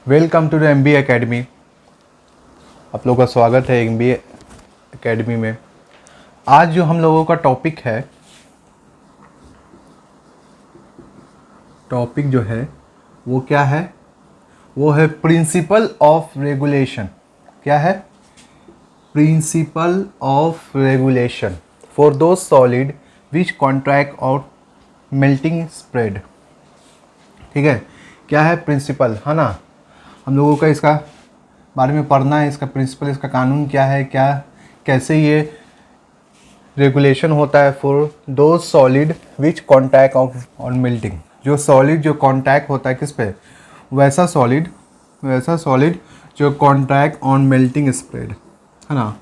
Welcome to the MBA academy. आप लोगों का स्वागत है MBA एकेडमी में। आज जो हम लोगों का टॉपिक है, टॉपिक जो है वो क्या है? वो है प्रिंसिपल ऑफ रेगुलेशन। क्या है? प्रिंसिपल ऑफ रेगुलेशन फॉर दो सॉलिड विच कॉन्ट्रैक्ट और मेल्टिंग स्प्रेड। ठीक है, क्या है प्रिंसिपल, है ना? हम लोगों का इसका बारे में पढ़ना है, इसका प्रिंसिपल, इसका कानून क्या है, क्या कैसे ये रेगुलेशन होता है फॉर दो solid which contact on melting. जो सॉलिड जो कॉन्टैक्ट होता है किस पे? वैसा सॉलिड जो कॉन्टैक्ट ऑन मेल्टिंग स्प्रेड, है ना?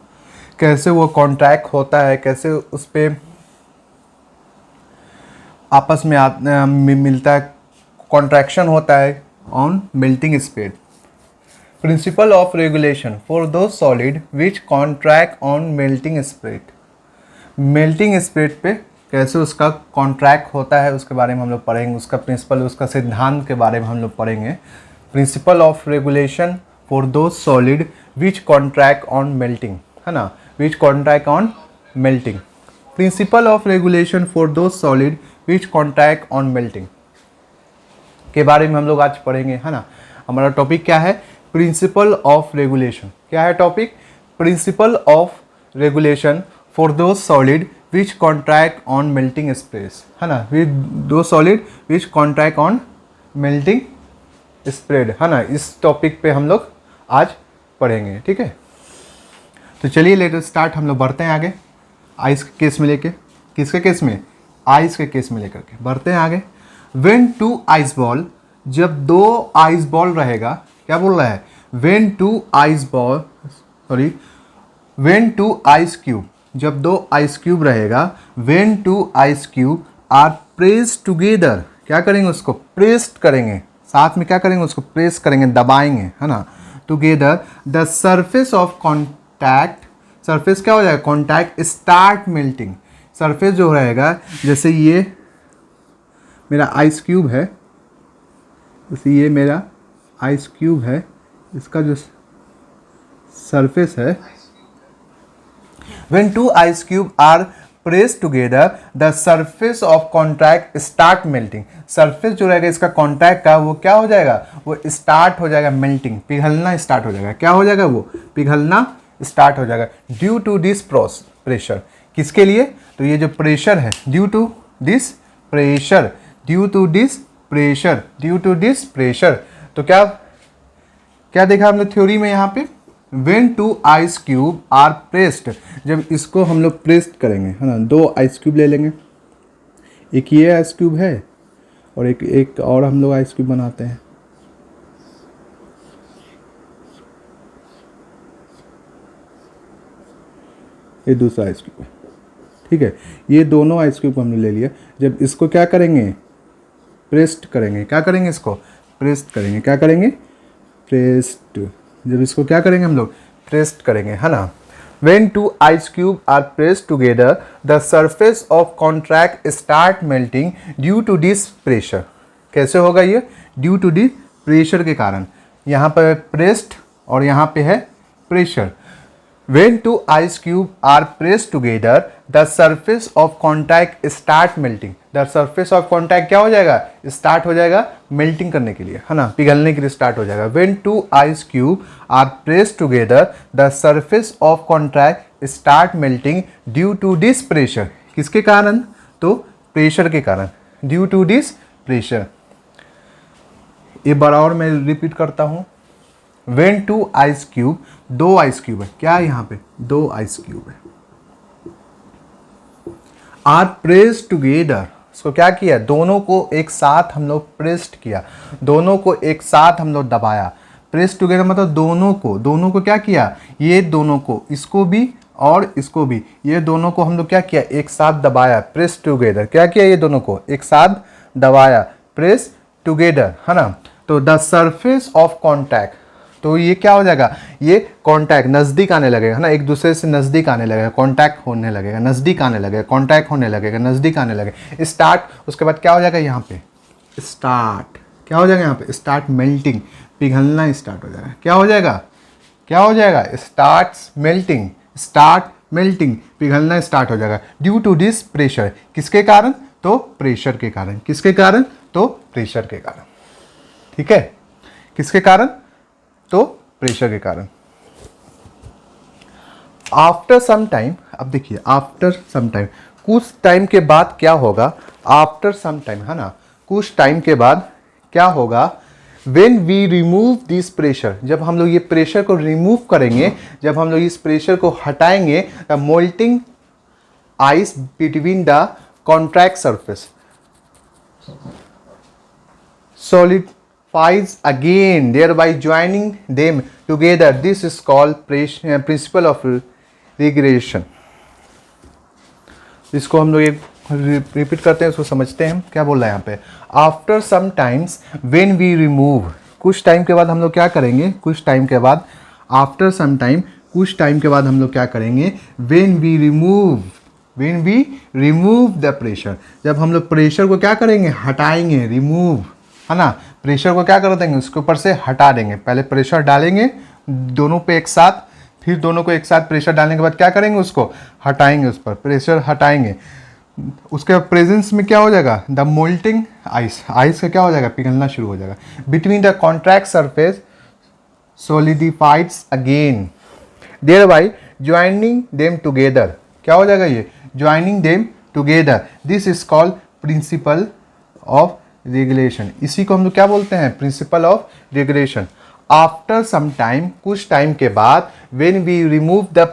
कैसे वो कॉन्टैक्ट होता है, कैसे उस पर आपस में मिलता है, कॉन्ट्रैक्शन होता है on melting spread. Principle of regulation for दो solid which contract on melting spread. Melting spread पे कैसे उसका कॉन्ट्रैक्ट होता है उसके बारे में हम लोग पढ़ेंगे, उसका प्रिंसिपल, उसका सिद्धांत के बारे में हम लोग पढ़ेंगे। प्रिंसिपल ऑफ रेगुलेशन फॉर दो solid which contract on melting, है ना? Which contract on melting. Principle of regulation for दो solid which contract on melting के बारे में हम लोग आज पढ़ेंगे, है ना? हमारा टॉपिक क्या है? Principle of regulation. क्या है topic? Principle of regulation for दो solid which contract on melting spread, है ना? विद दो solid which contract on melting spread, है ना? इस टॉपिक पे हम लोग आज पढ़ेंगे, ठीक है? तो चलिए लेटर स्टार्ट, हम लोग बढ़ते हैं आगे। आइस के केस में लेके, किसके केस में? आइस के केस में लेकर के बढ़ते हैं आगे। व्हेन टू आइस बॉल, जब दो आइस बॉल रहेगा, क्या बोल रहा है? व्हेन टू आइस क्यूब, जब दो आइस क्यूब रहेगा, when two ice cube are pressed together, क्या करेंगे? उसको प्रेस्ड करेंगे, साथ में क्या करेंगे? उसको प्रेस करेंगे, दबाएंगे, है ना? Together the surface of contact, surface क्या हो जाएगा? Contact start melting. सरफेस जो रहेगा, जैसे ये मेरा आइस क्यूब है, जैसे ये मेरा आइस क्यूब है, इसका जो सरफेस है, when two ice cube are pressed together the surface of contact start melting. Surface जो रहेगा इसका कॉन्टैक्ट का, वो क्या हो जाएगा? वो स्टार्ट हो जाएगा मेल्टिंग, पिघलना स्टार्ट हो जाएगा। क्या हो जाएगा? वो पिघलना स्टार्ट हो जाएगा ड्यू टू दिस प्रेशर। किसके लिए? तो ये जो प्रेशर है, ड्यू टू दिस प्रेशर, तो क्या देखा हमने थ्योरी में यहाँ पे? When two ice cube are pressed, जब इसको हम लोग प्रेस्ड करेंगे, है ना? दो आइस क्यूब ले लेंगे, एक ये आइस क्यूब है और एक और हम लोग आइस क्यूब बनाते हैं। ये दूसरा आइस क्यूब है, ठीक है? ये दोनों आइस क्यूब हमने ले लिया। जब इसको क्या करेंगे? प्रेस्ड करेंगे। क्या करेंगे? इसको प्रेस्ड करेंगे। क्या करेंगे? प्रेस्ड। जब इसको क्या करेंगे हम लोग? प्रेस्ड करेंगे, है ना? When two ice cube are pressed together the surface of contract start melting due to this pressure. कैसे होगा ये? ड्यू टू दिस प्रेशर के कारण। यहाँ पर प्रेस्ड और यहाँ पे है pressure. When two ice cube are pressed together, the surface of contact start melting. The surface of contact क्या हो जाएगा? Start हो जाएगा melting करने के लिए, है ना? पिघलने के लिए start हो जाएगा। When two ice cube are pressed together, the surface of contact start melting due to this pressure. किसके कारण? तो प्रेशर के कारण, due to this pressure। ये बार और मैं रिपीट करता हूँ। व्हेन टू आइस क्यूब, दो आइस क्यूब है, क्या है यहाँ पे? दो आइस क्यूब है, आर प्रेस्ड टुगेदर, इसको क्या किया? दोनों को एक साथ हम लोग प्रेस्ड किया, दोनों को एक साथ हम लोग दबाया। प्रेस्ड टुगेदर मतलब दोनों को क्या किया? ये दोनों को, इसको भी और इसको भी, ये दोनों को हम लोग क्या किया? एक साथ दबाया, प्रेस्ड टुगेदर। क्या किया? ये दोनों को एक साथ दबाया, प्रेस टुगेदर, है ना? तो द सरफेस ऑफ कॉन्टैक्ट, तो ये क्या हो जाएगा? ये कॉन्टैक्ट नज़दीक आने लगेगा, है ना? एक दूसरे से नज़दीक आने लगेगा, कॉन्टैक्ट होने लगेगा, नज़दीक आने लगेगा, कॉन्टैक्ट होने लगेगा, नज़दीक आने लगेगा। स्टार्ट, उसके बाद क्या हो जाएगा? यहाँ पे स्टार्ट, क्या हो जाएगा यहाँ पे, स्टार्ट मेल्टिंग, पिघलना स्टार्ट हो जाएगा। क्या हो जाएगा, क्या हो जाएगा, स्टार्ट मेल्टिंग, पिघलना स्टार्ट हो जाएगा। ड्यू टू दिस प्रेशर, किसके कारण, तो प्रेशर के कारण, किसके कारण, तो प्रेशर के कारण। ठीक है, किसके कारण, तो प्रेशर के कारण। आफ्टर सम टाइम, अब देखिए आफ्टर सम टाइम, कुछ टाइम के बाद क्या होगा, आफ्टर सम टाइम, है ना, कुछ टाइम के बाद क्या होगा, when we remove this pressure, जब हम लोग ये प्रेशर को रिमूव करेंगे, जब हम लोग इस प्रेशर को हटाएंगे, the melting ice between the contract surface solidifies again, thereby joining them together. This is called principle of regression. इसको हम लोग एक रिपीट करते हैं, उसको समझते हैं क्या बोल रहा है यहाँ पे। After some times when we remove, कुछ टाइम के बाद हम लोग क्या करेंगे, कुछ टाइम के बाद, आफ्टर सम टाइम, कुछ टाइम के बाद हम लोग क्या करेंगे, when we remove the pressure, जब हम लोग प्रेशर को क्या करेंगे, हटाएंगे, रिमूव, है ना, प्रेशर को क्या कर देंगे, उसके ऊपर से हटा देंगे। पहले प्रेशर डालेंगे दोनों पे एक साथ, फिर दोनों को एक साथ प्रेशर डालने के बाद क्या करेंगे, उसको हटाएंगे, उस पर प्रेशर हटाएंगे, उसके प्रेजेंस में क्या हो जाएगा, द मोल्टिंग आइस, आइस का क्या हो जाएगा, पिघलना शुरू हो जाएगा। Between the contract surface solidifies again, thereby joining them together, क्या हो जाएगा ये, joining them together. This is called principle of regulation, इसी को हम लोग क्या बोलते हैं, principle of regulation. After some time, कुछ टाइम के बाद, when we remove the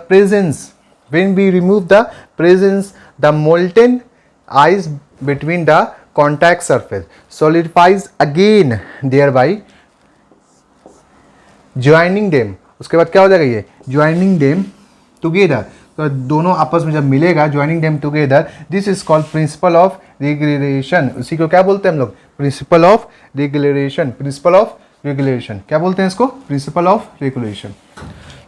presence the molten ice between the contact surface solidifies again, thereby joining them, उसके बाद क्या हो जाएगा ये, ज्वाइनिंग देम टुगेदर, तो दोनों आपस में जब मिलेगा, joining them together, this is called principle of regulation. उसी को क्या बोलते हैं हम लोग, principal of regulation, principle of regulation, क्या बोलते हैं इसको, प्रिंसिपल ऑफ रेगुलेशन।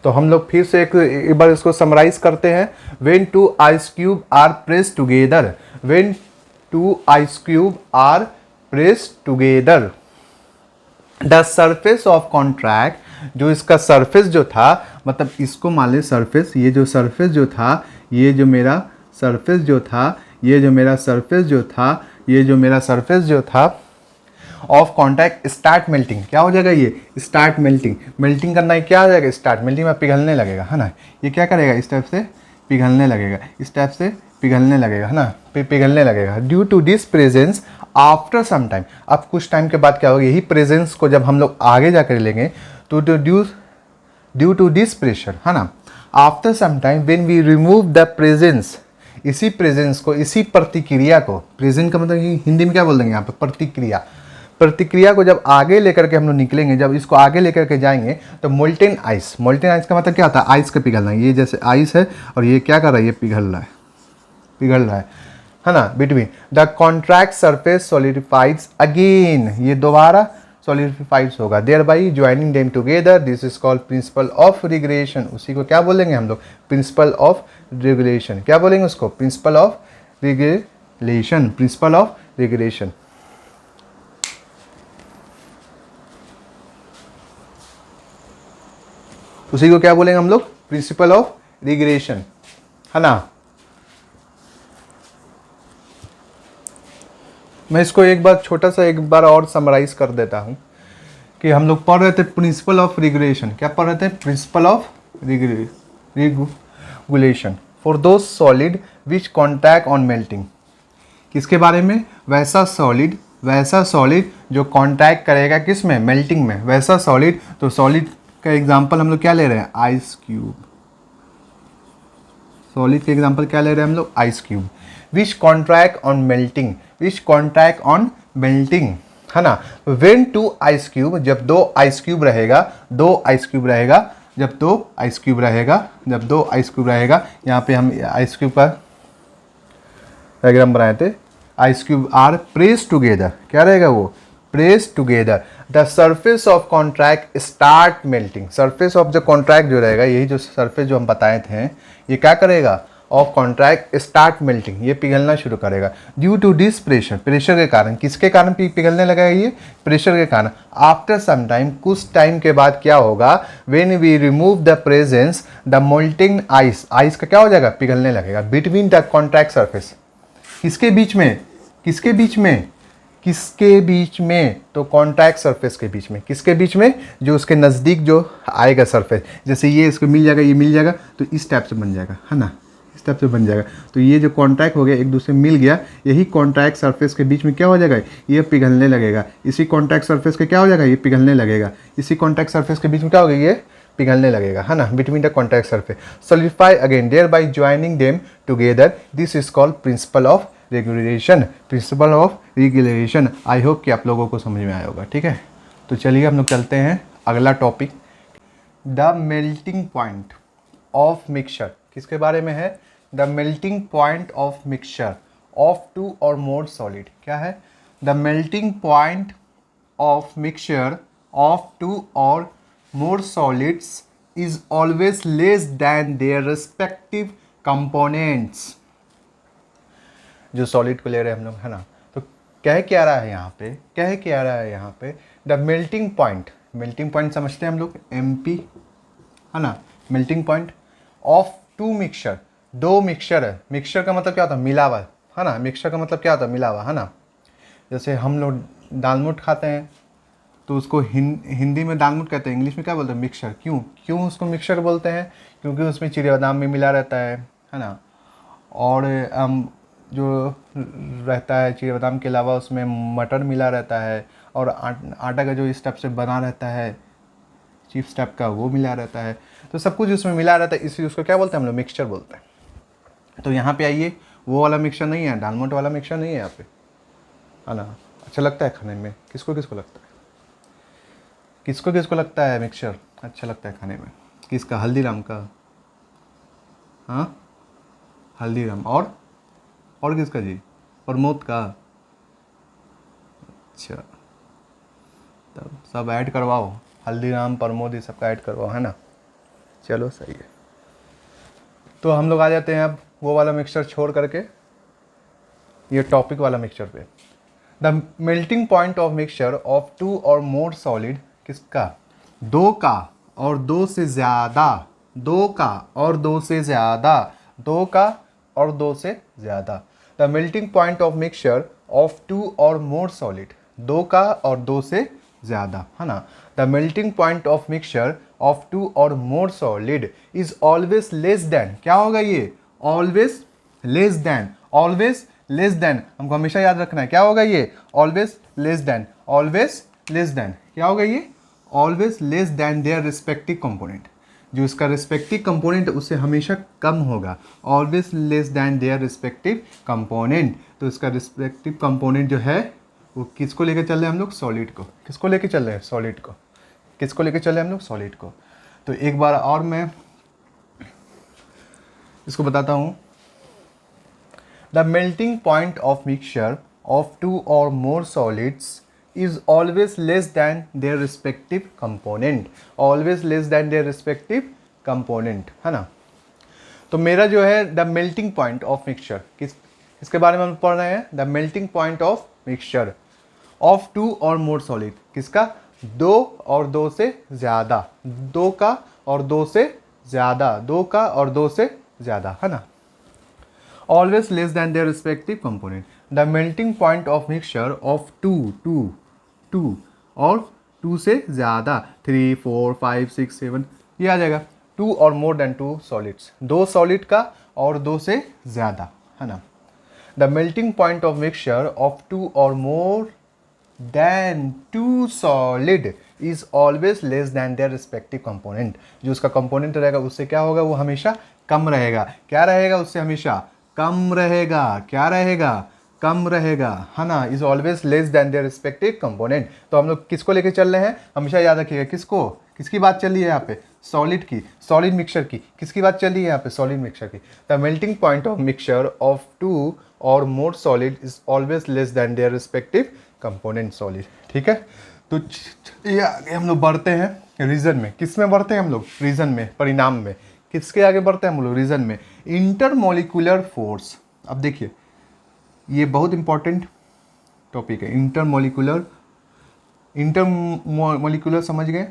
तो हम लोग फिर से एक बार इसको समराइज करते हैं। When two ice cube are press together, when two ice cube are press together, the surface of contract, जो इसका सरफेस जो था, मतलब इसको मान ले सरफेस, ये जो सरफेस जो था, ये जो मेरा सरफेस जो था, ये जो मेरा सरफेस जो था, ये जो मेरा सरफेस जो था ऑफ कॉन्टैक्ट स्टार्ट मेल्टिंग, क्या हो जाएगा ये, स्टार्ट मेल्टिंग, मेल्टिंग करना है, क्या हो जाएगा, स्टार्ट मेल्टिंग में पिघलने लगेगा, है ना, ये क्या करेगा, इस टाइप से पिघलने लगेगा, इस टाइप से पिघलने लगेगा, है ना, पिघलने लगेगा। Due to this presence after some time, अब कुछ टाइम के बाद क्या होगा, यही प्रेजेंस को जब हम लोग आगे जाकर लेंगे तो ड्यू टू दिस प्रेशर, है ना, after some time when we remove the presence, इसी प्रेजेंस को, इसी प्रतिक्रिया को, प्रेजेंट का मतलब हिंदी में क्या बोल देंगे यहाँ पे, प्रतिक्रिया, प्रतिक्रिया को जब आगे लेकर के हम लोग निकलेंगे, जब इसको आगे लेकर के जाएंगे तो मोल्टेन आइस, मोल्टेन आइस का मतलब क्या होता है, आइस का पिघलना, ये जैसे आइस है और ये क्या कर रहा है, ये पिघल रहा है ना, between the contract surface solidifies again, ये दोबारा सॉलिडिफाइड्स होगा, thereby joining them together, this is called principle of regulation. उसी को क्या बोलेंगे हम लोग, प्रिंसिपल ऑफ रेगुलेशन, क्या बोलेंगे उसको, principal of regulation, principle of regulation. उसी को क्या बोलेंगे हम लोग, प्रिंसिपल ऑफ रेगुलेशन, है ना। मैं इसको एक बार छोटा सा एक बार और समराइज कर देता हूँ कि हम लोग पढ़ रहे थे प्रिंसिपल ऑफ रेगुलेशन, क्या पढ़ रहे थे, प्रिंसिपल ऑफ रेगुलेशन फॉर दो solid which contact on melting, किसके बारे में, वैसा सॉलिड जो कॉन्टैक्ट करेगा किस में, मेल्टिंग में, वैसा सॉलिड। तो सॉलिड का एग्जांपल हम लोग क्या ले रहे हैं, आइस क्यूब, सॉलिड का एग्जांपल क्या ले रहे हैं हम लोग, ice cube, which contract on melting, है ना। व्हेन टू आइस क्यूब, जब दो आइस क्यूब रहेगा, जब दो आइस क्यूब रहेगा, यहाँ पे हम आइस क्यूब का डायग्राम बनाए थे, ice cube are press together, क्या रहेगा वो, press together, the surface of contract start melting, surface of the contract जो रहेगा, यही जो सरफेस जो हम बताए थे, ये क्या करेगा, ऑफ कॉन्ट्रैक्ट स्टार्ट मेल्टिंग, ये पिघलना शुरू करेगा due to this pressure, pressure के कारण। किसके कारण पिघलने लगेगा ये? प्रेशर के कारण। आफ्टर सम टाइम, कुछ टाइम के बाद क्या होगा, when we remove the presence the melting ice, ice का क्या हो जाएगा, पिघलने लगेगा बिटवीन द कॉन्ट्रैक्ट सरफेस। किसके बीच में? किसके बीच में? किसके बीच में? तो कॉन्टैक्ट सरफेस के बीच में। किसके बीच में? जो उसके नज़दीक जो आएगा सरफेस, जैसे ये इसको मिल जाएगा, ये मिल जाएगा, तो इस टाइप से बन जाएगा, है ना, इस टाइप से बन जाएगा। तो ये जो कॉन्टैक्ट हो गया, एक दूसरे मिल गया, यही कॉन्टैक्ट सरफेस के बीच में क्या हो जाएगा, ये पिघलने लगेगा। इसी कॉन्टैक्ट सरफेस के क्या हो जाएगा, ये पिघलने लगेगा। इसी कॉन्टैक्ट सरफेस के बीच में क्या होगा, ये पिघलने लगेगा, है ना, between the contact surface. Solidify again thereby joining them together, this is called principle of regulation. Principle of regulation. I hope कि आप लोगों को समझ में आया होगा। ठीक है, तो चलिए हम लोग चलते हैं अगला topic, the melting point of mixture. किसके बारे में है? The melting point of mixture of two और मोर सॉलिड। क्या है? The melting point of mixture of two और more solids is always less than their respective components. जो solid को ले रहे हैं हम लोग, है ना, तो कह क्या रहा है यहाँ पे, कह क्या रहा है यहाँ पे, the melting point, melting point समझते हैं हम लोग MP, है ना, melting point of two mixture, दो मिक्सचर है। मिक्सचर का मतलब क्या होता है, मिला हुआ, है ना, मिक्सचर का मतलब क्या होता है, मिला हुआ, है ना। जैसे हम लोग दालमोट खाते हैं तो उसको हिंदी में दालमोट कहते हैं, इंग्लिश में क्या बोलते हैं, मिक्सचर। क्यों उसको मिक्सचर बोलते हैं? क्योंकि उसमें चिड़े बादाम भी मिला रहता है ना, और जो रहता है चिड़े बादाम के अलावा उसमें मटर मिला रहता है, और आटा का जो स्टेप से बना रहता है, चीफ स्टेप का, वो मिला रहता है। तो सब कुछ उसमें मिला रहता है, इसलिए उसको क्या बोलते हैं हम लोग, मिक्सचर बोलते हैं। तो यहाँ पे आइए, वो वाला मिक्सचर नहीं है, दालमोट वाला मिक्सचर नहीं है यहाँ पे, है ना। अच्छा लगता है खाने में? किसको किसको लगता है? किसको किसको लगता है मिक्सचर अच्छा लगता है खाने में? किसका? हल्दीराम का? हाँ, हल्दीराम। और किसका जी? प्रमोद का? अच्छा, तब सब ऐड करवाओ, हल्दीराम, प्रमोद, ये सबका ऐड करवाओ, है ना। चलो सही है। तो हम लोग आ जाते हैं अब वो वाला मिक्सचर छोड़ करके ये टॉपिक वाला मिक्सचर पे। The melting point of mixture of two और मोर सॉलिड, किसका? दो का और दो से ज़्यादा, दो का और दो से ज़्यादा, दो का और दो से ज़्यादा। The melting point of mixture of two और मोर सॉलिड, दो का और दो से ज़्यादा, है ना। The melting point of mixture of two और more solid is always less than, क्या होगा ये? Always less than, always less than, हमको हमेशा याद रखना है, क्या होगा ये? Always less than, always less than, क्या होगा ये? Always less than their respective component. जो इसका रिस्पेक्टिव कंपोनेंट उससे हमेशा कम होगा, always less than their respective component. तो इसका रिस्पेक्टिव कंपोनेंट जो है वो किसको लेकर चल रहे हैं हम लोग? सॉलिड को। किसको लेकर चल रहे हैं? सॉलिड को। किसको लेकर चल रहे हैं हम लोग? सॉलिड को। तो एक बार और मैं इसको बताता हूँ। The melting point of mixture of two और more solids is always less than their respective component, always less than their respective component, है ना। तो मेरा जो है the melting point of mixture, किसके बारे में हम पढ़ रहे हैं? The melting point of mixture of two और मोर सॉलिड, किसका? दो और दो से ज़्यादा, दो का और दो से ज़्यादा, दो का और दो से ज़्यादा, है ना। Always less than their respective component. The melting point of mixture of two और टू से ज़्यादा, 3, 4, 5, 6, 7, ये आ जाएगा। टू और मोर देन टू सॉलिड्स, दो सॉलिड का और दो से ज़्यादा, है ना। The melting point of mixture of two और more than two solid is always less than their respective component. जो उसका कंपोनेंट रहेगा उससे क्या होगा? वो हमेशा कम रहेगा। क्या रहेगा? उससे हमेशा कम रहेगा। क्या रहेगा? कम रहेगा, है ना। Is always less than their respective component. तो हम लोग किसको लेके चल रहे हैं? हमेशा याद रखिएगा, किसको? किसकी बात चल रही है यहाँ पे? सॉलिड की, सॉलिड मिक्सचर की। किसकी बात चल रही है यहाँ पे? सॉलिड मिक्सचर की। The melting point of mixture of two और more solid is always less than their respective component solid. ठीक है, तो ये आगे हम लोग बढ़ते हैं रीजन में। किस में बढ़ते हैं हम लोग? रीजन में, परिणाम में। किसके आगे बढ़ते हैं हम लोग रीजन में, इंटरमोलिकुलर फोर्स। अब देखिए ये बहुत इंपॉर्टेंट टॉपिक है, इंटरमोलिकुलर समझ गए,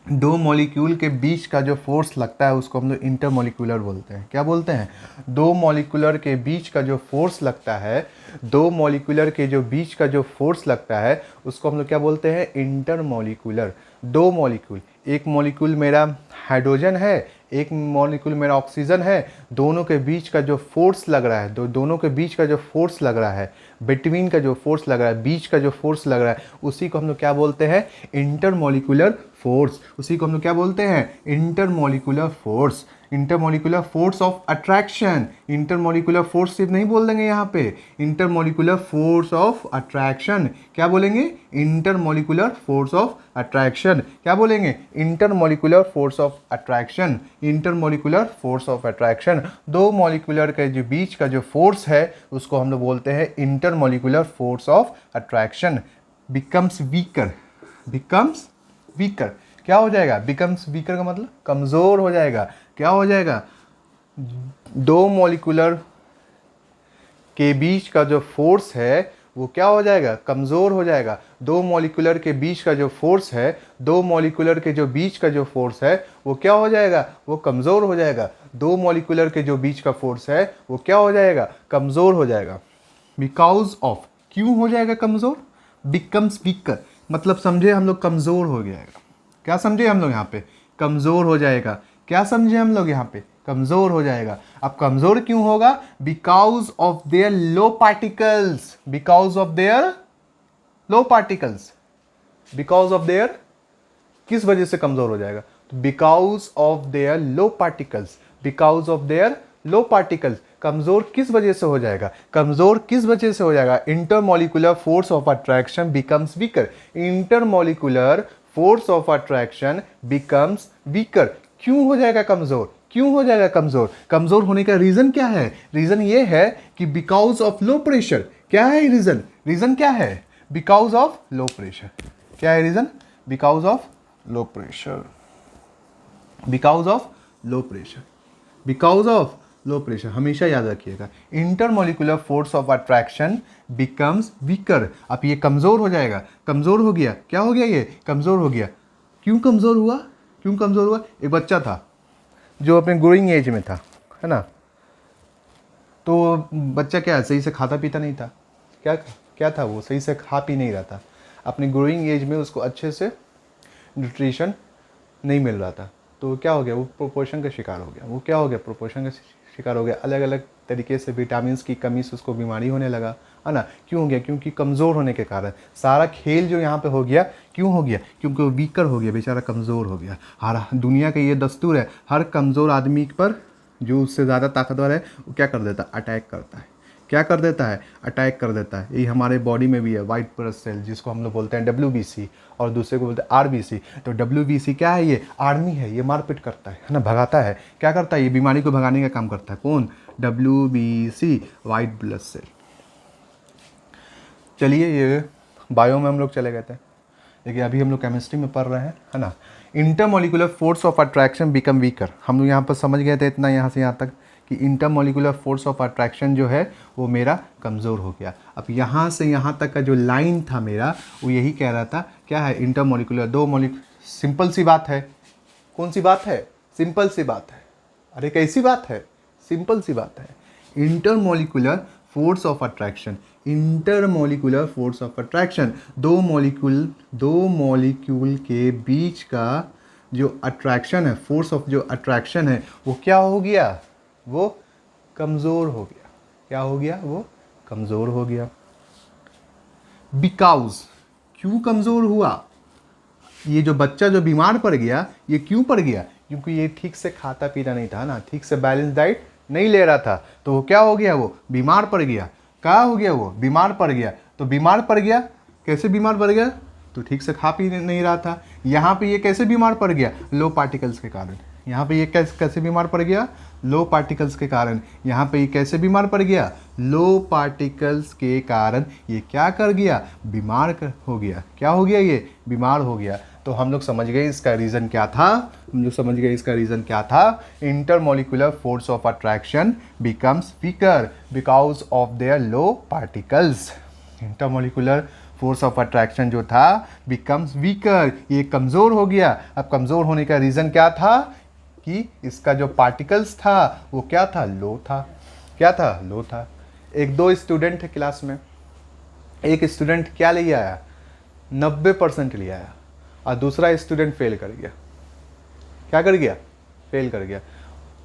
दो मॉलिक्यूल के बीच का जो फोर्स लगता है उसको हम लोग इंटरमॉलिक्यूलर बोलते हैं। क्या बोलते हैं, दो मॉलिक्यूलर के बीच का जो फोर्स लगता है, दो मॉलिक्यूलर के जो बीच का जो फोर्स लगता है उसको हम लोग क्या बोलते हैं, इंटरमॉलिक्यूलर। दो मॉलिक्यूल, एक मॉलिक्यूल मेरा हाइड्रोजन है, एक मॉलिक्यूल मेरा ऑक्सीजन है, दोनों के बीच का जो फोर्स लग रहा है, दोनों के बीच का जो फोर्स लग रहा है, बिटवीन का जो फोर्स लग रहा है, बीच का जो फोर्स लग रहा है, उसी को हम लोग क्या बोलते हैं, इंटरमॉलिक्यूलर फोर्स। उसी को हम लोग क्या बोलते हैं, intermolecular force. Intermolecular force of attraction, intermolecular force सिर्फ नहीं बोल देंगे यहाँ पे, इंटरमॉलिक्यूलर फोर्स ऑफ अट्रैक्शन। क्या बोलेंगे, इंटरमॉलिक्यूलर फोर्स ऑफ अट्रैक्शन। क्या बोलेंगे, intermolecular force of attraction, intermolecular force of attraction. दो मॉलिक्यूलर के जो बीच का जो फोर्स है उसको हम लोग बोलते हैं intermolecular force of attraction. Becomes weaker, becomes weaker, क्या हो जाएगा, बिकम्स वीकर का मतलब कमज़ोर हो जाएगा। क्या हो जाएगा, दो मॉलिक्यूलर के बीच का जो फोर्स है वो क्या हो जाएगा, कमज़ोर हो जाएगा। दो मॉलिक्यूलर के बीच का जो फोर्स है, दो मॉलिक्यूलर के जो बीच का जो फोर्स है वो क्या हो जाएगा, वो कमज़ोर हो जाएगा। दो मॉलिक्यूलर के जो बीच का फोर्स है वो क्या हो जाएगा, कमज़ोर हो जाएगा। बिकॉज ऑफ, क्यों हो जाएगा कमज़ोर, बिकम्स वीकर मतलब समझे हम लोग कमज़ोर हो जाएगा। क्या समझे हम लोग यहाँ पे, कमज़ोर हो जाएगा। क्या समझे हम लोग यहाँ पे, कमज़ोर हो जाएगा। अब कमज़ोर क्यों होगा, because of their low particles, because of their low particles, because of their, किस वजह से कमज़ोर हो जाएगा, तो because of their low particles, because of their low particles. कमजोर किस वजह से हो जाएगा, कमजोर किस वजह से हो जाएगा, intermolecular force of attraction becomes weaker, intermolecular force of attraction becomes weaker. क्यों हो जाएगा कमजोर, क्यों हो जाएगा कमजोर, कमजोर होने का रीजन क्या है, रीजन ये है कि बिकॉज ऑफ लो प्रेशर। क्या है रीजन, रीजन क्या है, बिकॉज ऑफ लो प्रेशर। क्या है reason, because of low pressure, because of low pressure, because of low pressure. हमेशा याद रखिएगा, intermolecular force of attraction becomes weaker. अब ये कमज़ोर हो जाएगा, कमज़ोर हो गया, क्या हो गया, ये कमज़ोर हो गया। क्यों कमज़ोर हुआ, क्यों कमज़ोर हुआ, एक बच्चा था जो अपने ग्रोइंग एज में था, है ना, तो बच्चा क्या सही से खाता पीता नहीं था, क्या क्या था, वो सही से खा पी नहीं रहा था। अपने ग्रोइंग एज में उसको अच्छे से न्यूट्रिशन नहीं मिल रहा था, तो क्या हो गया, वो प्रोपोर्शन का शिकार हो गया। वो क्या हो गया, प्रोपोर्शन का शिकार हो गया। अलग अलग तरीके से विटामिन की कमी से उसको बीमारी होने लगा, है ना। क्यों हो गया, क्योंकि कमज़ोर होने के कारण। सारा खेल जो यहाँ पे हो गया, क्यों हो गया, क्योंकि वो वीकर हो गया, बेचारा कमज़ोर हो गया। हर दुनिया का ये दस्तूर है, हर कमज़ोर आदमी पर जो उससे ज़्यादा ताकतवर है वो क्या कर देता है, अटैक करता है। क्या कर देता है, अटैक कर देता है। यही हमारे बॉडी में भी है, वाइट ब्लड सेल, जिसको हम लोग बोलते हैं WBC, और दूसरे को बोलते हैं RBC। तो WBC क्या है, ये आर्मी है, ये मारपीट करता है ना, भगाता है। क्या करता है, ये बीमारी को भगाने का काम करता है। कौन, WBC, वाइट ब्लड सेल। चलिए ये बायो में हम लोग चले गए थे, लेकिन अभी हम लोग केमिस्ट्री में पढ़ रहे हैं, है ना। Intermolecular force of attraction become weaker, हम लोग यहाँ पर समझ गए थे इतना, यहाँ से यहाँ तक कि इंटरमॉलिक्यूलर फोर्स ऑफ अट्रैक्शन जो है वो मेरा कमज़ोर हो गया। अब यहाँ से यहाँ तक का जो लाइन था मेरा, वो यही कह रहा था, क्या है, इंटरमॉलिक्यूलर, दो सिंपल सी बात है। कौन सी बात है, सिंपल सी बात है। अरे कैसी बात है, सिंपल सी बात है। Intermolecular force of attraction, intermolecular force of attraction, दो मॉलिक्यूल के बीच का जो अट्रैक्शन है, फोर्स ऑफ जो अट्रैक्शन है, वो क्या हो गया, वो कमज़ोर हो गया। क्या हो गया, वो कमज़ोर हो गया। बिकॉज, क्यों कमज़ोर हुआ, ये जो बच्चा जो बीमार पड़ गया, ये क्यों पड़ गया, क्योंकि ये ठीक से खाता पीता नहीं था ना, ठीक से बैलेंस डाइट नहीं ले रहा था, तो वो क्या हो गया, वो बीमार पड़ गया। क्या हो गया, वो बीमार पड़ गया। तो बीमार पड़ गया, कैसे बीमार पड़ गया, तो ठीक से खा पी नहीं रहा था। यहाँ पे ये कैसे बीमार पड़ गया, लो पार्टिकल्स के कारण। यहाँ पे ये कैसे बीमार पड़ गया, लो पार्टिकल्स के कारण। यहाँ पे ये कैसे बीमार पड़ गया, लो पार्टिकल्स के कारण ये क्या कर गया, बीमार हो गया। क्या हो गया, ये बीमार हो गया। तो हम लोग समझ गए इसका रीज़न क्या था, intermolecular force of attraction becomes weaker because of their low particles. Intermolecular force of attraction जो था बिकम्स वीकर, ये कमज़ोर हो गया। अब कमज़ोर होने का रीज़न क्या था कि इसका जो पार्टिकल्स था वो क्या था, लो था। क्या था, लो था। एक दो स्टूडेंट थे क्लास में, एक स्टूडेंट क्या ले आया, 90% ले आया, और दूसरा स्टूडेंट फेल कर गया। क्या कर गया, फेल कर गया।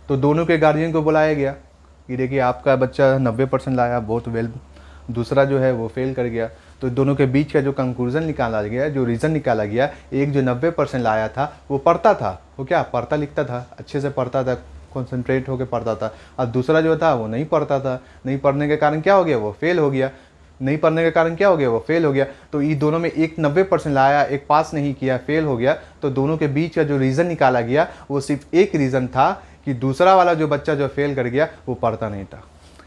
तो दोनों के गार्जियन को बुलाया गया कि देखिए आपका बच्चा 90% लाया, बहुत वेल, दूसरा जो है वो फेल कर गया। तो दोनों के बीच का जो कंक्लूजन निकाला गया, जो रीज़न निकाला गया, एक जो 90% लाया था वो पढ़ता था, वो क्या पढ़ता लिखता था, अच्छे से पढ़ता था, कॉन्सेंट्रेट होकर पढ़ता था, और दूसरा जो था वो नहीं पढ़ता था। नहीं पढ़ने के कारण क्या हो गया, वो फेल हो गया। नहीं पढ़ने के कारण क्या हो गया, वो फेल हो गया। तो ये दोनों में एक 90% लाया, एक पास नहीं किया, फेल हो गया। तो दोनों के बीच का जो रीज़न निकाला गया वो सिर्फ एक रीज़न था कि दूसरा वाला जो बच्चा जो फेल कर गया वो पढ़ता नहीं था।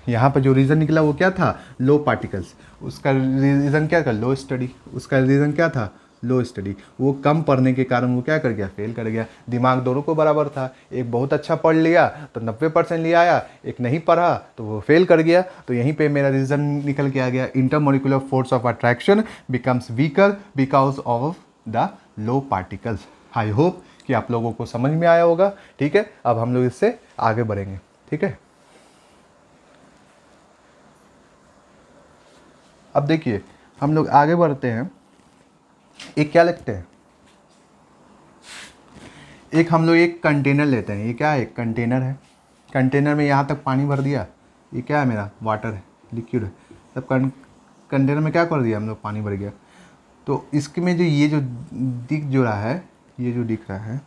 यहाँ पर जो रीज़न निकला वो क्या था, लो पार्टिकल्स। उसका रीज़न क्या था, लो स्टडी। उसका रीज़न क्या था, लो स्टडी। वो कम पढ़ने के कारण वो क्या कर गया, फेल कर गया। दिमाग दोनों को बराबर था, एक बहुत अच्छा पढ़ लिया तो 90% ले आया, एक नहीं पढ़ा तो वो फेल कर गया। तो यहीं पे मेरा रीज़न निकल के आ गया, intermolecular force of attraction becomes weaker because of the low particles. I hope कि आप लोगों को समझ में आया होगा। ठीक है, अब हम लोग इससे आगे बढ़ेंगे। ठीक है, अब देखिए हम लोग आगे बढ़ते हैं। एक क्या लिखते हैं, एक हम लोग एक कंटेनर लेते हैं। ये क्या है, एक कंटेनर है। कंटेनर में यहाँ तक पानी भर दिया, ये क्या है, मेरा वाटर है, लिक्विड है। तब कंटेनर में क्या कर दिया हम लोग, पानी भर गया। तो इसके में जो ये जो दिख जो रहा है, ये जो दिख रहा है,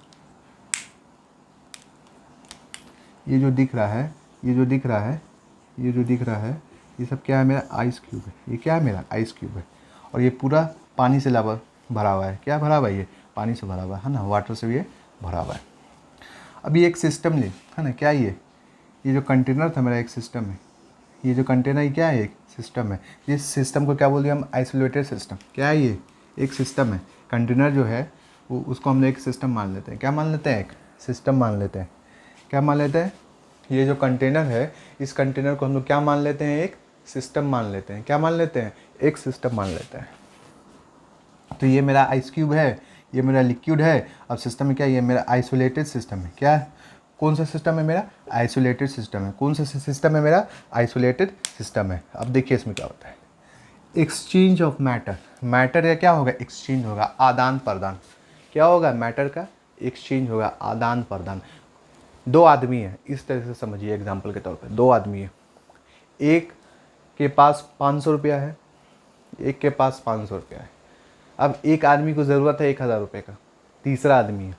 ये जो दिख रहा है, ये जो दिख रहा है, ये जो दिख रहा है, ये सब क्या है, मेरा आइस क्यूब है। ये क्या है, मेरा आइस क्यूब है। और ये पूरा पानी से भरा हुआ है। क्या भरा हुआ है, ये पानी से भरा हुआ है ना, वाटर से भी ये भरा हुआ है। अभी एक सिस्टम ले, है ना, क्या ये जो कंटेनर था मेरा एक सिस्टम है। ये जो कंटेनर ये क्या है, एक सिस्टम है। इस सिस्टम को क्या बोल दिया हम, आइसोलेटेड सिस्टम। क्या है ये, एक सिस्टम है। कंटेनर जो है वो, उसको हम लोग एक सिस्टम मान लेते हैं। क्या मान लेते हैं, एक सिस्टम मान लेते हैं। क्या मान लेते हैं, ये जो कंटेनर है, इस कंटेनर को हम लोग क्या मान लेते हैं, एक सिस्टम मान लेते हैं। क्या मान लेते हैं, एक सिस्टम मान लेते हैं। तो ये मेरा आइस क्यूब है, ये मेरा लिक्विड है। अब सिस्टम में क्या, ये मेरा आइसोलेटेड सिस्टम है। क्या है, कौन सा सिस्टम है, मेरा आइसोलेटेड सिस्टम है। कौन सा सिस्टम है, मेरा आइसोलेटेड सिस्टम है। अब देखिए इसमें क्या होता है, एक्सचेंज ऑफ मैटर। मैटर का क्या होगा, एक्सचेंज होगा, आदान प्रदान। क्या होगा, मैटर का एक्सचेंज होगा, आदान प्रदान। दो आदमी है, इस तरह से समझिए, एग्जाम्पल के तौर पे दो आदमी है, एक के पास 500 रुपया है, एक के पास 500 रुपया है। अब एक आदमी को ज़रूरत है 1000 रुपये का, तीसरा आदमी है,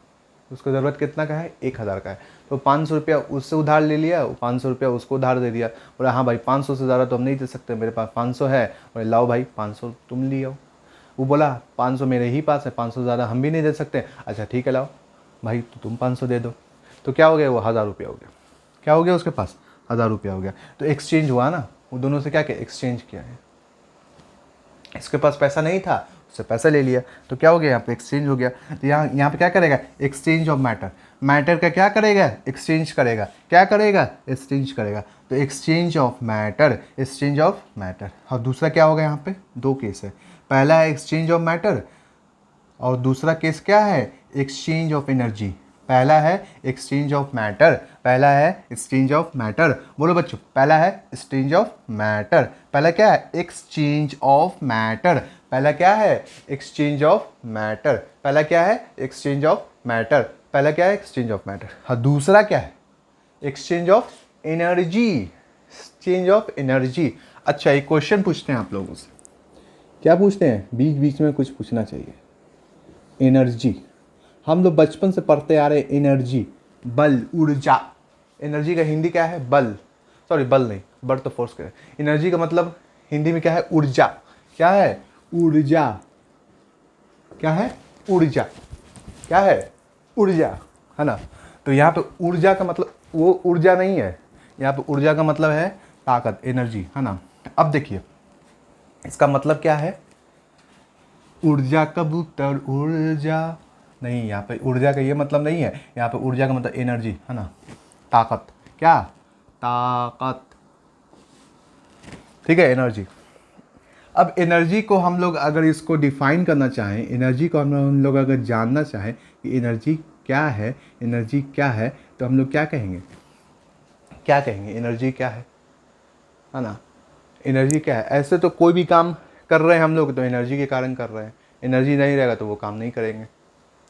उसको ज़रूरत कितना का है, 1000 का है। तो 500 रुपया उससे उधार ले लिया, 500 रुपया उसको उधार दे दिया। बोला हाँ भाई 500 से ज़्यादा तो हम नहीं दे सकते, मेरे पास 500 है। बोले लाओ भाई 500 तुम ले आओ। वो बोला 500 मेरे ही पास है, 500 ज़्यादा हम भी नहीं दे सकते। अच्छा ठीक है लाओ भाई, तो तुम 500 दे दो। तो क्या हो गया, वो 1000 रुपया हो गया। क्या हो गया, उसके पास 1000 रुपया हो गया। तो एक्सचेंज हुआ ना, वो दोनों से क्या किया, एक्सचेंज किया है। इसके पास पैसा नहीं था, उससे पैसा ले लिया, तो क्या हो गया, यहाँ पे एक्सचेंज हो गया। तो यहाँ पे क्या करेगा, एक्सचेंज ऑफ मैटर। मैटर का क्या करेगा, एक्सचेंज करेगा। क्या करेगा, एक्सचेंज करेगा। तो exchange of matter, exchange of matter. और दूसरा क्या होगा, यहाँ पे दो केस है। पहला है एक्सचेंज ऑफ मैटर, और दूसरा केस क्या है, एक्सचेंज ऑफ एनर्जी। पहला है एक्सचेंज ऑफ मैटर, पहला है एक्सचेंज ऑफ मैटर। बोलो बच्चों, पहला है एक्सचेंज ऑफ मैटर। पहला क्या है, एक्सचेंज ऑफ मैटर। पहला क्या है, एक्सचेंज ऑफ मैटर। पहला क्या है, एक्सचेंज ऑफ मैटर। पहला क्या है, एक्सचेंज ऑफ मैटर। हाँ, दूसरा क्या है, exchange of energy. Exchange of energy. अच्छा, एक क्वेश्चन पूछते हैं आप लोगों से। क्या पूछते हैं, बीच बीच में कुछ पूछना चाहिए। एनर्जी, हम लोग बचपन से पढ़ते आ रहे, एनर्जी, बल, ऊर्जा। एनर्जी का हिंदी क्या है, बल। सॉरी बल नहीं, बल तो फोर्स करें। एनर्जी का मतलब हिंदी में क्या है, ऊर्जा। क्या है, ऊर्जा। क्या है, ऊर्जा। क्या है, ऊर्जा, है ना। तो यहाँ पे ऊर्जा का मतलब वो ऊर्जा नहीं है, यहाँ पे ऊर्जा का मतलब है ताकत, एनर्जी, है ना। अब देखिए इसका मतलब क्या है, ऊर्जा कबूतर ऊर्जा, नहीं, यहाँ पे ऊर्जा का ये मतलब नहीं है, यहाँ पे ऊर्जा का मतलब एनर्जी है ना, ताकत, क्या, ताकत, ठीक है, एनर्जी। अब एनर्जी को हम लोग अगर इसको डिफाइन करना चाहें, एनर्जी को हम लोग अगर जानना चाहें कि एनर्जी क्या है, एनर्जी क्या है, तो हम लोग क्या कहेंगे, क्या कहेंगे, एनर्जी क्या है ना, एनर्जी क्या है। ऐसे तो कोई भी काम कर रहे हैं हम लोग तो एनर्जी के कारण कर रहे हैं, एनर्जी नहीं रहेगा तो वो काम नहीं करेंगे,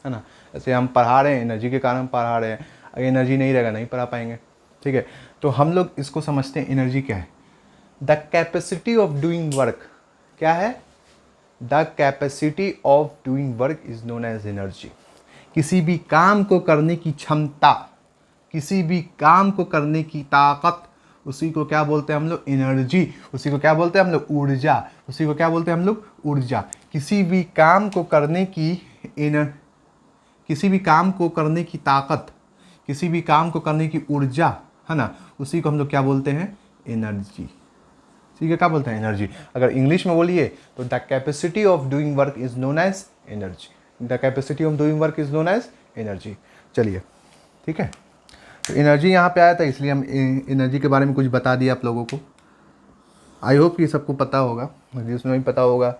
है ना। ऐसे हम पढ़ा रहे हैं, एनर्जी के कारण हम पढ़ा रहे हैं, अगर एनर्जी नहीं रहेगा नहीं पढ़ा पाएंगे, ठीक है। तो हम लोग इसको समझते हैं एनर्जी क्या है, the capacity of doing work, क्या है, the capacity of doing work is known as energy. किसी भी काम को करने की क्षमता, किसी भी काम को करने की ताकत, उसी को क्या बोलते हैं हम लोग, एनर्जी। उसी को क्या बोलते हैं हम लोग, ऊर्जा। उसी को क्या बोलते हैं हम लोग, ऊर्जा। किसी भी काम को करने की किसी भी काम को करने की ताकत, किसी भी काम को करने की ऊर्जा, है ना, उसी को हम लोग क्या बोलते हैं, एनर्जी। ठीक है, क्या बोलते हैं, एनर्जी। अगर इंग्लिश में बोलिए तो the capacity of doing work is known as energy. The capacity of doing work is known as energy. चलिए, ठीक है। तो एनर्जी यहाँ पे आया था, इसलिए हम एनर्जी के बारे में कुछ बता दिया आप लोगों को। आई होप कि सबको पता होगा, जिसमें नहीं पता होगा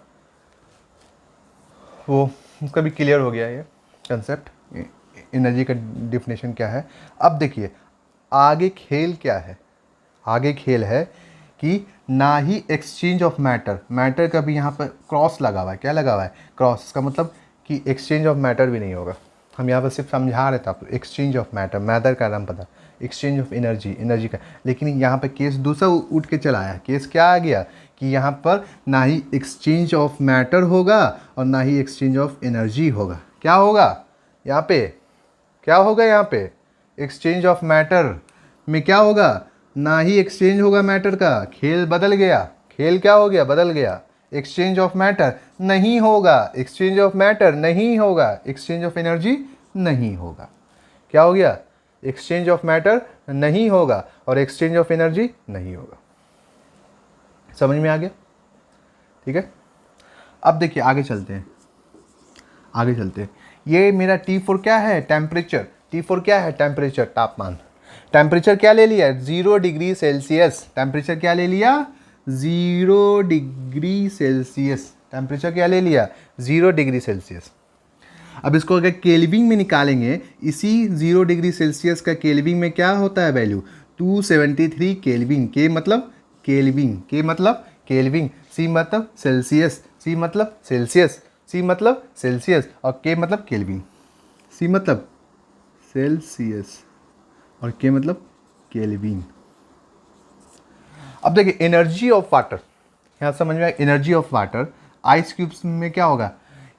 वो उसका भी क्लियर हो गया ये कंसेप्ट, एनर्जी का डिफिनेशन क्या है। अब देखिए आगे खेल क्या है, आगे खेल है कि ना ही एक्सचेंज ऑफ मैटर, मैटर का भी यहाँ पर क्रॉस लगा हुआ है, क्या लगा हुआ है, क्रॉस। इसका मतलब कि एक्सचेंज ऑफ मैटर भी नहीं होगा। हम यहाँ पर सिर्फ समझा रहे थे आपको, एक्सचेंज ऑफ मैटर, मैटर का नाम पता, एक्सचेंज ऑफ एनर्जी, एनर्जी का। लेकिन यहाँ पे केस दूसरा उठ के चला आया, केस क्या आ गया कि यहाँ पर ना ही एक्सचेंज ऑफ मैटर होगा और ना ही एक्सचेंज ऑफ एनर्जी होगा। क्या होगा यहाँ पे, क्या होगा यहाँ पे, एक्सचेंज ऑफ मैटर में क्या होगा, ना ही एक्सचेंज होगा मैटर का। खेल बदल गया, खेल क्या हो गया, बदल गया। एक्सचेंज ऑफ मैटर नहीं होगा, एक्सचेंज ऑफ मैटर नहीं होगा, एक्सचेंज ऑफ एनर्जी नहीं होगा। क्या हो गया, एक्सचेंज ऑफ मैटर नहीं होगा और एक्सचेंज ऑफ एनर्जी नहीं होगा। समझ में आ गया, ठीक है। अब देखिए आगे चलते हैं, आगे चलते हैं। ये मेरा T4 क्या है, टेम्परेचर। T4 क्या है, टेम्परेचर, तापमान। टेम्परेचर क्या ले लिया, 0 डिग्री सेल्सियस। टेम्परेचर क्या ले लिया, 0 डिग्री सेल्सियस। टेम्परेचर क्या ले लिया, 0 डिग्री सेल्सियस। अब इसको अगर केल्विन में निकालेंगे, इसी 0 डिग्री सेल्सियस का केल्विन में क्या होता है वैल्यू, 273 केल्विन। के मतलब केल्विन, के मतलब केल्विन, सी मतलब सेल्सियस, सी मतलब सेल्सियस, सी मतलब सेल्सियस और के मतलब केल्विन। सी मतलब सेल्सियस और के मतलब केल्विन। अब देखिए एनर्जी ऑफ वाटर, यहाँ समझ में आया, energy of water. Ice cubes में क्या होगा,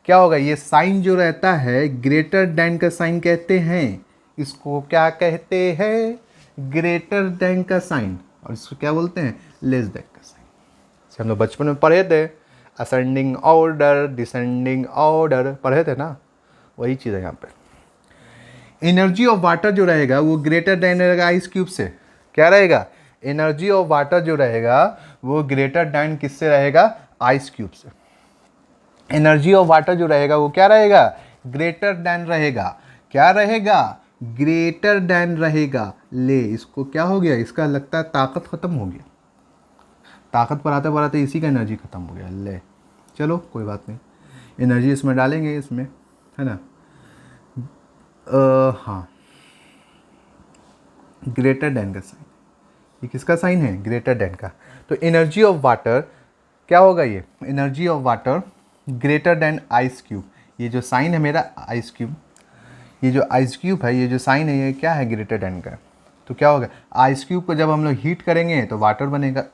क्या होगा, ये साइन जो रहता है ग्रेटर देन का साइन कहते हैं। इसको क्या कहते हैं, ग्रेटर देन का साइन, और इसको क्या बोलते हैं, लेस देन का साइन। हम लोग बचपन में पढ़े थे, असेंडिंग ऑर्डर, डिसेंडिंग ऑर्डर पढ़े थे ना, वही चीज़ है यहाँ पे। एनर्जी ऑफ वाटर जो रहेगा वो ग्रेटर देन रहेगा आइस क्यूब से। क्या रहेगा, एनर्जी ऑफ वाटर जो रहेगा वो ग्रेटर देन किससे रहेगा, आइस क्यूब से। एनर्जी ऑफ वाटर जो रहेगा वो क्या रहेगा, ग्रेटर देन रहेगा। क्या रहेगा, ग्रेटर देन रहेगा। ले, इसको क्या हो गया, इसका लगता है ताकत खत्म हो गया, ताकत पर आते बढ़ाते इसी का एनर्जी खत्म हो गया। ले चलो कोई बात नहीं, एनर्जी इसमें डालेंगे, इसमें है ना। हाँ, ग्रेटर देन का साइन, ये किसका साइन है, ग्रेटर देन का। तो एनर्जी ऑफ वाटर क्या होगा, ये energy of water greater than ice cube. ये जो साइन है मेरा आइस क्यूब, ये जो आइस क्यूब है, ये जो साइन है ये क्या है, ग्रेटर देन का। तो क्या होगा, आइस क्यूब को जब हम लोग हीट करेंगे तो वाटर बनेगा।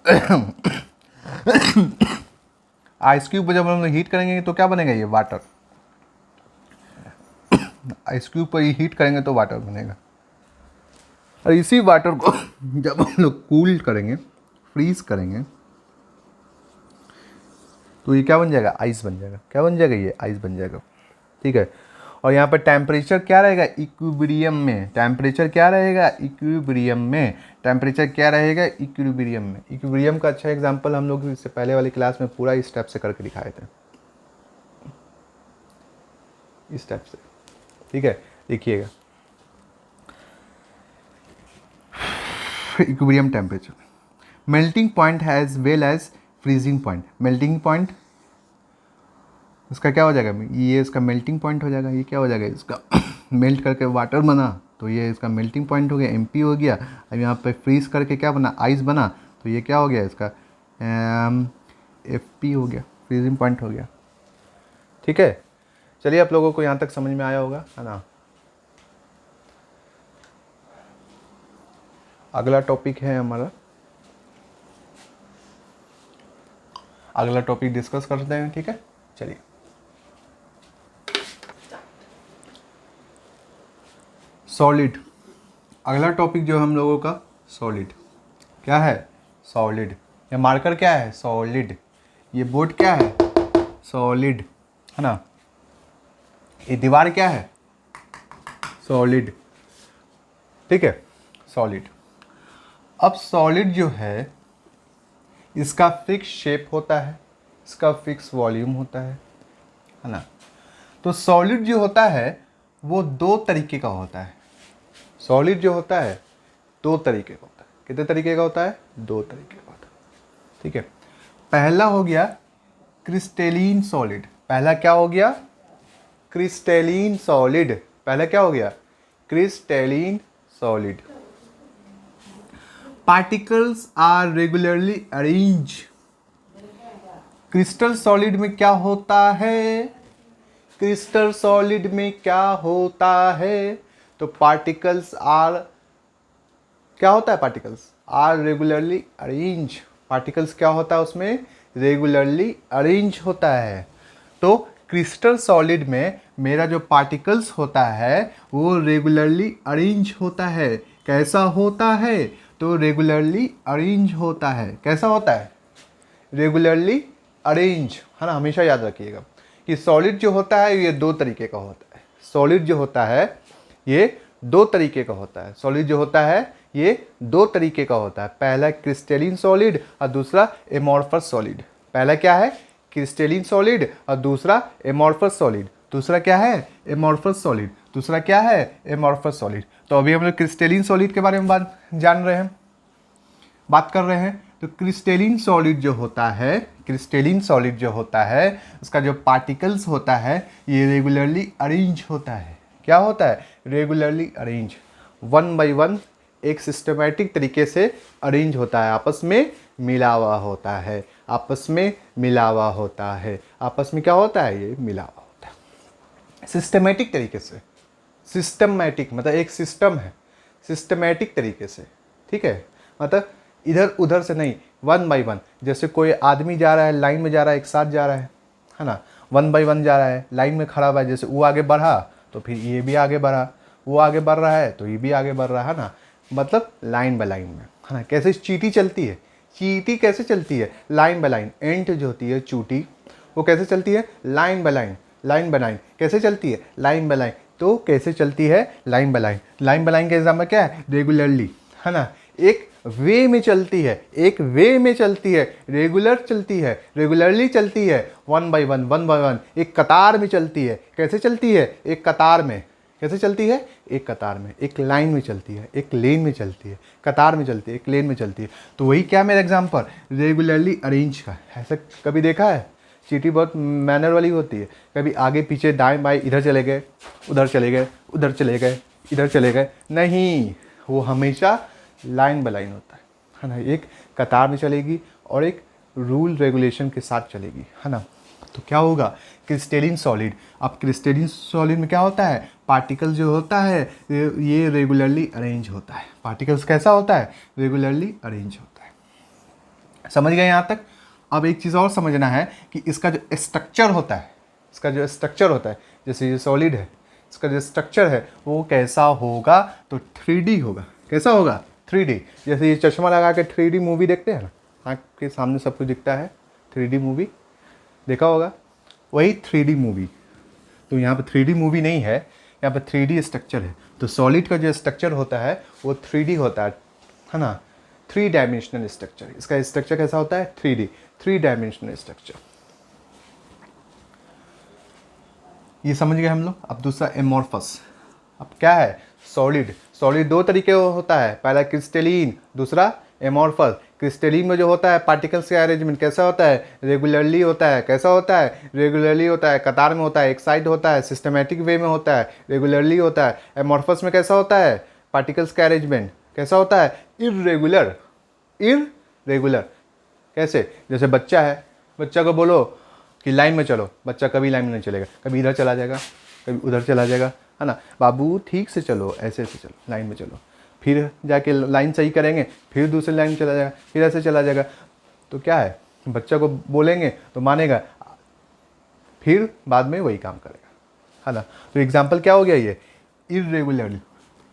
आइस क्यूब को जब हम लोग हीट करेंगे तो क्या बनेगा, ये वाटर। आइस क्यूब को हीट करेंगे तो वाटर बनेगा, और इसी वाटर को जब हम लोग कूल करेंगे, फ्रीज करेंगे, तो ये क्या बन जाएगा, आइस बन जाएगा। क्या बन जाएगा, ये आइस बन जाएगा, ठीक है। और यहाँ पर टेम्परेचर क्या रहेगा, इक्विलिब्रियम में। टेम्परेचर क्या रहेगा, इक्विलिब्रियम में। टेम्परेचर क्या रहेगा, इक्विलिब्रियम में। इक्विलिब्रियम का अच्छा एग्जांपल हम लोग इससे पहले वाली क्लास में पूरा इस स्टेप से करके दिखाए थे, इस स्टेप से। ठीक है, देखिएगा equilibrium temperature, melting point as well as freezing point. Melting point इसका क्या हो जाएगा, ये इसका मेल्टिंग पॉइंट हो जाएगा, ये क्या हो जाएगा इसका मेल्ट करके वाटर बना तो ये इसका मेल्टिंग पॉइंट हो गया, MP हो गया। अब यहाँ पे फ्रीज करके क्या बना, आइस बना, तो ये क्या हो गया इसका FP हो गया, फ्रीजिंग पॉइंट हो गया। ठीक है, चलिए आप लोगों को यहाँ तक समझ में आया होगा, है ना। अगला टॉपिक है हमारा, अगला टॉपिक डिस्कस करते हैं। ठीक है, चलिए सॉलिड, अगला टॉपिक जो हम लोगों का सॉलिड क्या है, सॉलिड। ये मार्कर क्या है, सॉलिड। ये बोर्ड क्या है, सॉलिड, है ना। ये दीवार क्या है, सॉलिड। ठीक है, सॉलिड। अब सॉलिड जो है इसका फिक्स शेप होता है, इसका फिक्स वॉल्यूम होता है ना। तो सॉलिड जो होता है वो दो तरीके का होता है। सॉलिड जो होता है दो तरीके का होता है। कितने तरीके का होता है, दो तरीके का होता है। ठीक है, पहला हो गया क्रिस्टलीन सॉलिड। पहला क्या हो गया, क्रिस्टलीन सॉलिड। पहला क्या हो गया, crystalline solid. Particles are regularly arrange. Crystal solid में क्या होता है, क्रिस्टल सॉलिड में क्या होता है, तो पार्टिकल्स आर, क्या होता है, particles are regularly arrange. Particles क्या होता है उसमें, रेगुलरली अरेंज होता है। तो क्रिस्टल सॉलिड में मेरा जो पार्टिकल्स होता है वो रेगुलरली अरेंज होता है। कैसा होता है, तो रेगुलरली अरेंज होता है। कैसा होता है, रेगुलरली अरेंज, है ना। हमेशा याद रखिएगा कि सॉलिड जो होता है ये दो तरीके का होता है। सॉलिड जो होता है ये दो तरीके का होता है। सॉलिड जो होता है ये दो तरीके का होता है। पहला क्रिस्टलीन सॉलिड और दूसरा एमॉर्फस सॉलिड। पहला क्या है, क्रिस्टलीन सॉलिड और दूसरा एमॉर्फस सॉलिड। दूसरा क्या है, एमॉर्फस सॉलिड। दूसरा क्या है, एमॉर्फस सॉलिड। तो अभी हम लोग क्रिस्टलीन सॉलिड के बारे में बात कर रहे हैं। तो क्रिस्टलीन सॉलिड जो होता है, क्रिस्टलीन सॉलिड जो होता है उसका जो पार्टिकल्स होता है ये रेगुलरली अरेंज होता है। क्या होता है, regularly arrange, one by one, एक सिस्टमैटिक तरीके से अरेंज होता है, आपस में मिला हुआ होता है, आपस में मिला हुआ होता है। आपस में क्या होता है, ये मिला हुआ होता है सिस्टमैटिक तरीके से। सिस्टमैटिक मतलब एक सिस्टम है, सिस्टमैटिक तरीके से। ठीक है, मतलब इधर उधर से नहीं, वन बाय वन। जैसे कोई आदमी जा रहा है, लाइन में जा रहा है, एक साथ जा रहा है ना, वन बाय वन जा रहा है, लाइन में खड़ा हुआ है। जैसे वो आगे बढ़ा तो फिर ये भी आगे बढ़ा, वो आगे बढ़ रहा है तो ये भी आगे बढ़ रहा है ना, मतलब लाइन बाय लाइन में, है ना। कैसे चींटी चलती है, चींटी कैसे चलती है, लाइन बाय लाइन। एंट जो होती है चूटी, वो कैसे चलती है, line by line, line by line. कैसे चलती है, लाइन बाय लाइन। तो कैसे चलती है, line by line. Line by line का एग्जाम्पल क्या है, रेगुलरली, है ना। एक वे में चलती है, एक वे में चलती है, रेगुलर चलती है, रेगुलरली चलती है, one by one, one by one, एक कतार में चलती है। कैसे चलती है, एक कतार में। कैसे चलती है, एक कतार में, एक लाइन में चलती है, एक लेन में चलती है, कतार में चलती है, एक लेन में चलती है। तो वही क्या मेरा एग्जाम्पल, रेगुलरली अरेंज का। ऐसा कभी देखा है, चींटी बहुत मैनर वाली होती है, कभी आगे पीछे दाएं बाएं, इधर चले गए, उधर चले गए, उधर चले गए, इधर चले गए, नहीं, वो हमेशा लाइन बाय लाइन होता है ना। एक कतार में चलेगी और एक रूल रेगुलेशन के साथ चलेगी, है ना। तो क्या होगा, क्रिस्टलीन सॉलिड। अब क्रिस्टलीन सॉलिड में क्या होता है, पार्टिकल जो होता है ये रेगुलरली अरेंज होता है। पार्टिकल्स कैसा होता है, रेगुलरली अरेंज होता है। समझ गए यहाँ तक। अब एक चीज़ और समझना है कि इसका जो स्ट्रक्चर होता है, इसका जो स्ट्रक्चर होता है, जैसे ये सॉलिड है, इसका जो स्ट्रक्चर है वो कैसा होगा, तो 3D होगा। कैसा होगा, 3D। जैसे ये चश्मा लगा के 3D मूवी देखते हैं ना, आँख के सामने सब कुछ दिखता है, 3D मूवी देखा होगा, वही 3D मूवी। तो यहाँ पे 3D मूवी नहीं है, यहाँ पे 3D स्ट्रक्चर है। तो सॉलिड का जो स्ट्रक्चर होता है वो 3D होता है ना, 3 डायमेंशनल स्ट्रक्चर। इसका स्ट्रक्चर कैसा होता है, 3D, 3 डायमेंशनल स्ट्रक्चर। ये समझ गए हम लोग। अब दूसरा एमॉर्फस। अब क्या है, सॉलिड। सॉलिड दो तरीके का होता है, पहला क्रिस्टलीन, दूसरा एमॉर्फस। क्रिस्टलीन में जो होता है पार्टिकल्स का अरेंजमेंट कैसा होता है, रेगुलरली होता है। कैसा होता है, रेगुलरली होता है, कतार में होता है, एक साइड होता है, सिस्टमेटिक वे में होता है, रेगुलरली होता है। एमॉर्फस में कैसा होता है, पार्टिकल्स का अरेंजमेंट कैसा होता है, इर्रेगुलर। इर्रेगुलर कैसे, जैसे बच्चा है, बच्चा को बोलो कि लाइन में चलो, बच्चा कभी लाइन में नहीं चलेगा, कभी इधर चला जाएगा, कभी उधर चला जाएगा, है ना। बाबू ठीक से चलो, ऐसे ऐसे चलो, लाइन में चलो, फिर जाके लाइन सही करेंगे, फिर दूसरी लाइन में चला जाएगा, फिर ऐसे चला जाएगा। तो क्या है, बच्चा को बोलेंगे तो मानेगा, फिर बाद में वही काम करेगा, है ना। तो एग्जाम्पल क्या हो गया ये, इर्रेगुलर।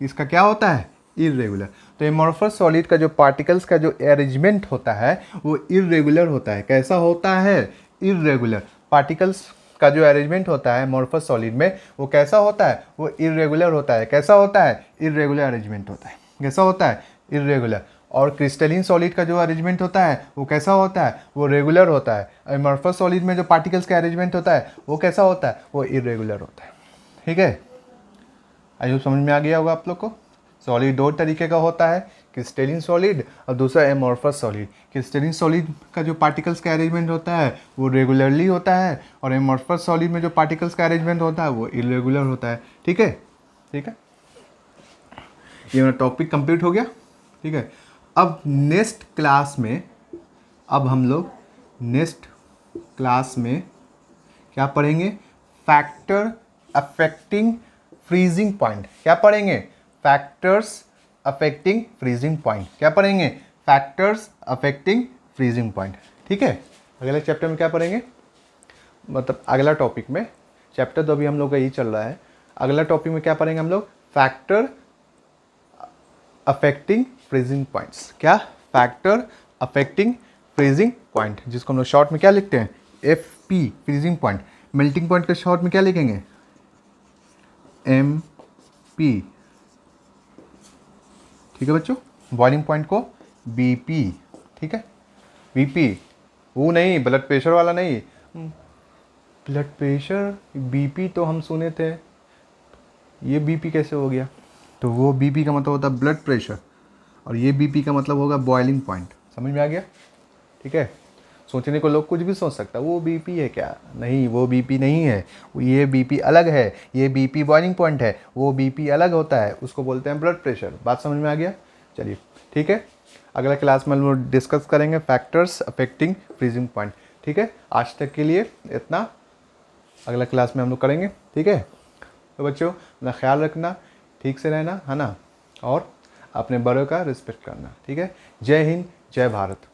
इसका क्या होता है, इर्रेगुलर। तो एमॉर्फस सॉलिड का जो पार्टिकल्स का जो अरेंजमेंट होता है वो इर्रेगुलर होता है। कैसा होता है, इर्रेगुलर। पार्टिकल्स का जो अरेंजमेंट होता है एमॉर्फस सॉलिड में वो कैसा होता है, वो इर्रेगुलर होता है। कैसा होता है, इर्रेगुलर अरेंजमेंट होता है। कैसा होता है, इर्रेगुलर। और क्रिस्टलीन सॉलिड का जो अरेंजमेंट होता है वो कैसा होता है, वो रेगुलर होता है। एमॉर्फस सॉलिड में जो पार्टिकल्स का अरेंजमेंट होता है वो कैसा होता है, वो इर्रेगुलर होता है। ठीक है, आई होप समझ में आ गया होगा आप लोग को। सॉलिड दो तरीके का होता है, क्रिस्टलीन सॉलिड और दूसरा एमॉर्फस सॉलिड। क्रिस्टलीन सॉलिड का जो पार्टिकल्स का अरेंजमेंट होता है वो रेगुलरली होता है, और एमॉर्फस सॉलिड में जो पार्टिकल्स का अरेंजमेंट होता है वो इरेगुलर होता है। ठीक है, ठीक है, ये मेरा टॉपिक कंप्लीट हो गया। ठीक है, अब नेक्स्ट क्लास में, अब हम लोग नेक्स्ट क्लास में क्या पढ़ेंगे, फैक्टर अफेक्टिंग फ्रीजिंग पॉइंट। क्या पढ़ेंगे, फैक्टर्स अफेक्टिंग फ्रीजिंग पॉइंट। क्या पढ़ेंगे, फैक्टर्स अफेक्टिंग फ्रीजिंग पॉइंट। ठीक है, अगले चैप्टर में क्या पढ़ेंगे, मतलब अगला टॉपिक में, चैप्टर तो अभी हम लोग का यही चल रहा है, अगला टॉपिक में क्या पढ़ेंगे हम लोग, फैक्टर अफेक्टिंग फ्रीजिंग पॉइंट्स। क्या, फैक्टर अफेक्टिंग फ्रीजिंग पॉइंट, जिसको हम लोग शॉर्ट में क्या लिखते हैं, FP, freezing point. Melting point के शॉर्ट में क्या लिखेंगे, MP। ठीक है बच्चों, बॉइलिंग पॉइंट को BP। ठीक है, BP वो नहीं, ब्लड प्रेशर वाला नहीं। ब्लड प्रेशर, BP तो हम सुने थे, ये BP कैसे हो गया, तो वो BP का मतलब होता है ब्लड प्रेशर, और ये BP का मतलब होगा बॉइलिंग पॉइंट। समझ में आ गया। ठीक है, सोचने को लोग कुछ भी सोच सकता है, वो BP है क्या, नहीं वो BP नहीं है, ये BP अलग है, ये BP बॉइलिंग पॉइंट है, वो BP अलग होता है, उसको बोलते हैं ब्लड प्रेशर। बात समझ में आ गया। चलिए ठीक है, अगला क्लास में हम लोग डिस्कस करेंगे फैक्टर्स अफेक्टिंग फ्रीजिंग पॉइंट। ठीक है, आज तक के लिए इतना, अगला क्लास में हम लोग करेंगे। ठीक है, तो बच्चों अपना ख्याल रखना, ठीक से रहना, है ना, और अपने बड़ों का रिस्पेक्ट करना। ठीक है, जय हिंद, जय भारत।